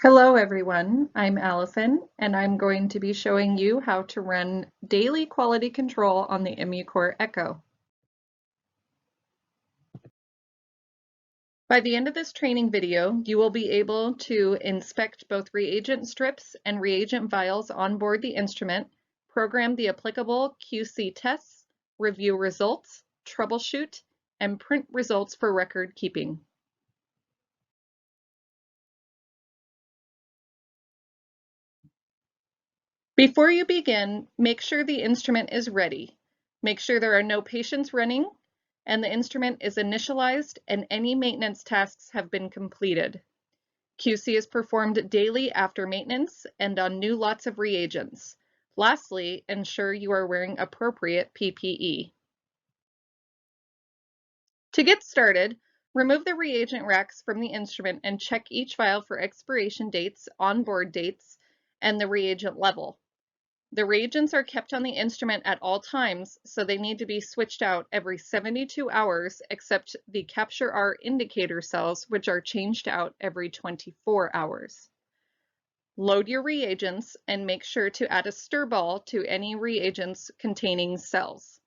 Hello everyone, I'm Allison and I'm going to be showing you how to run daily quality control on the Immucor Echo. By the end of this training video, you will be able to inspect both reagent strips and reagent vials on board the instrument, program the applicable QC tests, review results, troubleshoot, and print results for record keeping. Before you begin, make sure the instrument is ready. Make sure there are no patients running and the instrument is initialized and any maintenance tasks have been completed. QC is performed daily after maintenance and on new lots of reagents. Lastly, ensure you are wearing appropriate PPE. To get started, remove the reagent racks from the instrument and check each vial for expiration dates, onboard dates, and the reagent level. The reagents are kept on the instrument at all times, so they need to be switched out every 72 hours, except the Capture-R indicator cells, which are changed out every 24 hours. Load your reagents and make sure to add a stir ball to any reagents containing cells.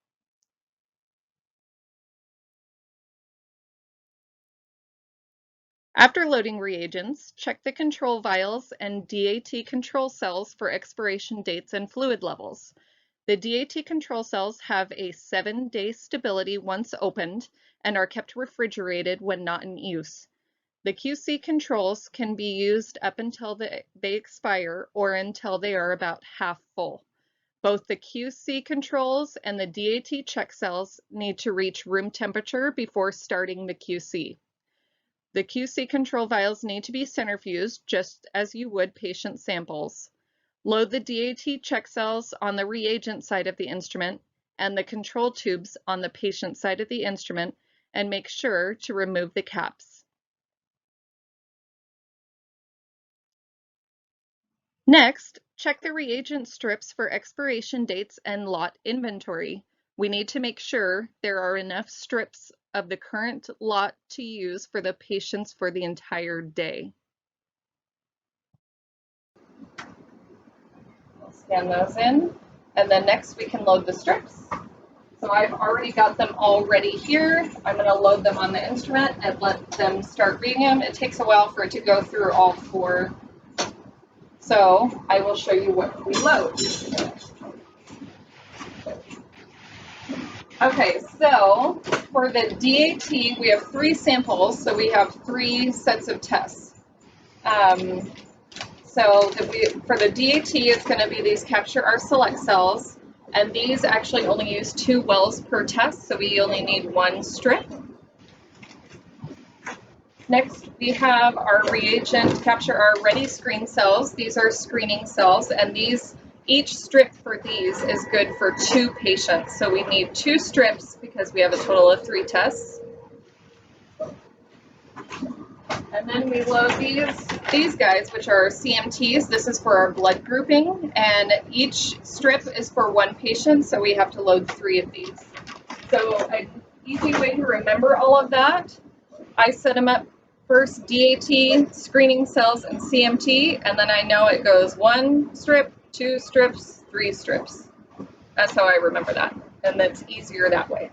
After loading reagents, check the control vials and DAT control cells for expiration dates and fluid levels. The DAT control cells have a 7-day stability once opened and are kept refrigerated when not in use. The QC controls can be used up until they expire or until they are about half full. Both the QC controls and the DAT check cells need to reach room temperature before starting the QC. The QC control vials need to be centrifuged just as you would patient samples. Load the DAT check cells on the reagent side of the instrument and the control tubes on the patient side of the instrument and make sure to remove the caps. Next, check the reagent strips for expiration dates and lot inventory. We need to make sure there are enough strips of the current lot to use for the patients for the entire day. We'll scan those in, and then next we can load the strips. So I've already got them all ready here. I'm going to load them on the instrument and let them start reading them. It takes a while for it to go through all 4. So I will show you what we load. Okay, so for the DAT, we have 3 samples, so we have 3 sets of tests. For the DAT, it's going to be these Capture-R select cells, and these actually only use 2 wells per test, so we only need 1 strip. Next, we have our reagent Capture-R ready screen cells. These are screening cells, and each strip for these is good for 2 patients. So we need 2 strips because we have a total of 3 tests. And then we load these guys, which are CMTs. This is for our blood grouping, and each strip is for 1 patient, so we have to load 3 of these. So an easy way to remember all of that, I set them up first DAT, screening cells, and CMT, and then I know it goes 1 strip, 2 strips, 3 strips. That's how I remember that, and that's easier that way.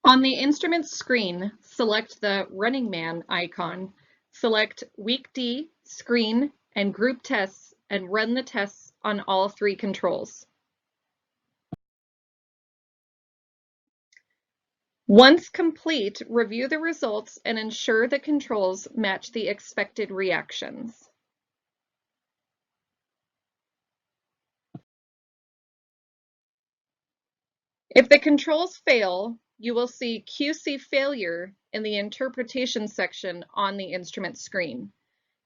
On the instrument screen, select the Running Man icon, select Week D, Screen, and Group Tests, and run the tests on all 3 controls. Once complete, review the results and ensure the controls match the expected reactions. If the controls fail, you will see QC failure in the interpretation section on the instrument screen.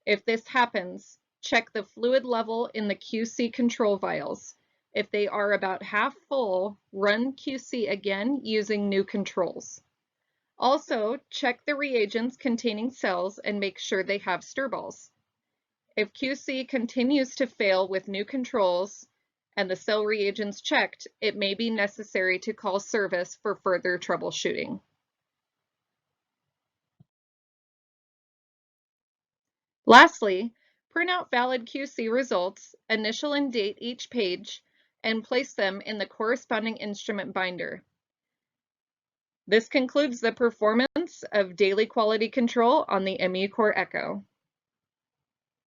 If this happens, check the fluid level in the QC control vials. If they are about half full, run QC again using new controls. Also, check the reagents containing cells and make sure they have stir balls. If QC continues to fail with new controls and the cell reagents checked, it may be necessary to call service for further troubleshooting. Lastly, print out valid QC results, initial and date each page, and place them in the corresponding instrument binder. This concludes the performance of daily quality control on the EmuCore Echo.